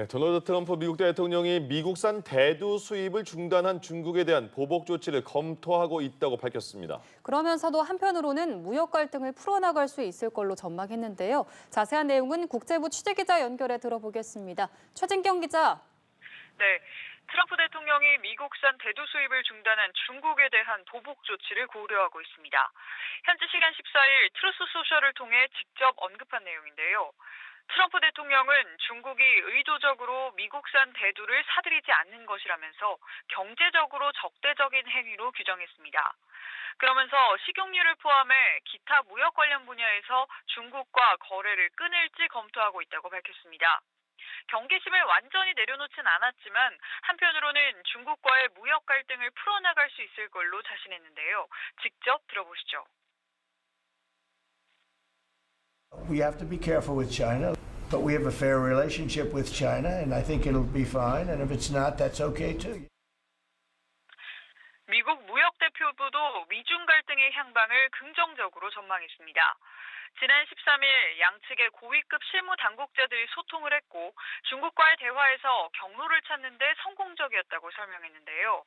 네, 도널드 트럼프 미국 대통령이 미국산 대두 수입을 중단한 중국에 대한 보복 조치를 검토하고 있다고 밝혔습니다. 그러면서도 한편으로는 무역 갈등을 풀어나갈 수 있을 걸로 전망했는데요. 자세한 내용은 국제부 취재기자 연결해 들어보겠습니다. 최진경 기자. 네, 트럼프 대통령이 미국산 대두 수입을 중단한 중국에 대한 보복 조치를 고려하고 있습니다. 현지 시간 14일 트루스 소셜을 통해 직접 언급한 내용인데요. 트럼프 대통령은 중국이 의도적으로 미국산 대두를 사들이지 않는 것이라면서 경제적으로 적대적인 행위로 규정했습니다. 그러면서 식용유를 포함해 기타 무역 관련 분야에서 중국과 거래를 끊을지 검토하고 있다고 밝혔습니다. 경계심을 완전히 내려놓진 않았지만 한편으로는 중국과의 무역 갈등을 풀어나갈 수 있을 걸로 자신했는데요. 직접 들어보시죠. We have to be careful with China, but we have a fair relationship with China, and I think it'll be fine. And if it's not, that's okay too. 미국 무역대표부도 미중 갈등의 향방을 긍정적으로 전망했습니다. 지난 13일 양측의 고위급 실무 당국자들이 소통을 했고 중국과의 대화에서 경로를 찾는 데 성공적이었다고 설명했는데요.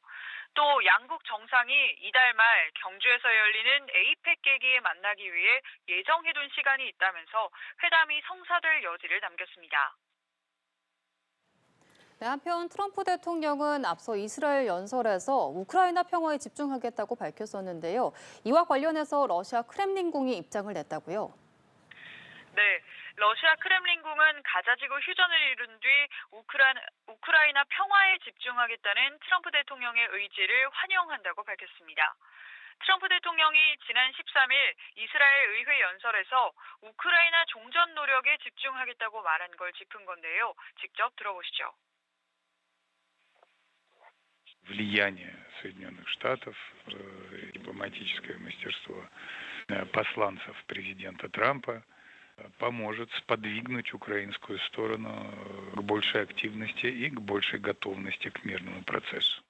또 양국 정상이 이달 말 경주에서 열리는 에이펙 계기에 만나기 위해 예정해둔 시간이 있다면서 회담이 성사될 여지를 남겼습니다. 네, 한편 트럼프 대통령은 앞서 이스라엘 연설에서 우크라이나 평화에 집중하겠다고 밝혔었는데요. 이와 관련해서 러시아 크렘린궁이 입장을 냈다고요. 네, 러시아 크렘린궁은 가자지구 휴전을 이룬 뒤 우크라이나 평화에 집중하겠다는 트럼프 대통령의 의지를 환영한다고 밝혔습니다. 트럼프 대통령이 지난 13일 이스라엘 의회 연설에서 우크라이나 종전 노력에 집중하겠다고 말한 걸 짚은 건데요. 직접 들어보시죠. Влияние Соединенных Штатов, дипломатическое мастерство посланцев президента Трампа поможет сподвигнуть украинскую сторону к большей активности и к большей готовности к мирному процессу.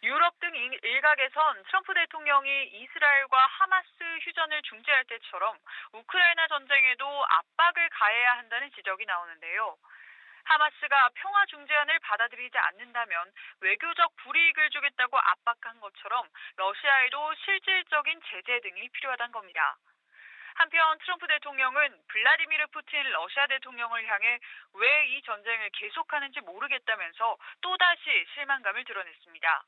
유럽 등 일각에선 트럼프 대통령이 이스라엘과 하마스 휴전을 중재할 때처럼 우크라이나 전쟁에도 압박을 가해야 한다는 지적이 나오는데요. 하마스가 평화 중재안을 받아들이지 않는다면 외교적 불이익을 주겠다고 압박한 것처럼 러시아에도 실질적인 제재 등이 필요하다는 겁니다. 한편 트럼프 대통령은 블라디미르 푸틴 러시아 대통령을 향해 왜 이 전쟁을 계속하는지 모르겠다면서 또다시 실망감을 드러냈습니다.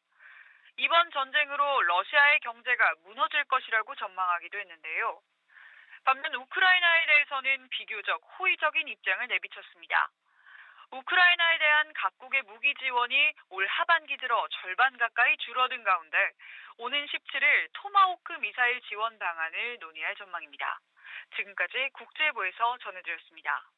이번 전쟁으로 러시아의 경제가 무너질 것이라고 전망하기도 했는데요. 반면 우크라이나에 대해서는 비교적 호의적인 입장을 내비쳤습니다. 우크라이나에 대한 각국의 무기 지원이 올 하반기 들어 절반 가까이 줄어든 가운데 오는 17일 토마호크 미사일 지원 방안을 논의할 전망입니다. 지금까지 국제부에서 전해드렸습니다.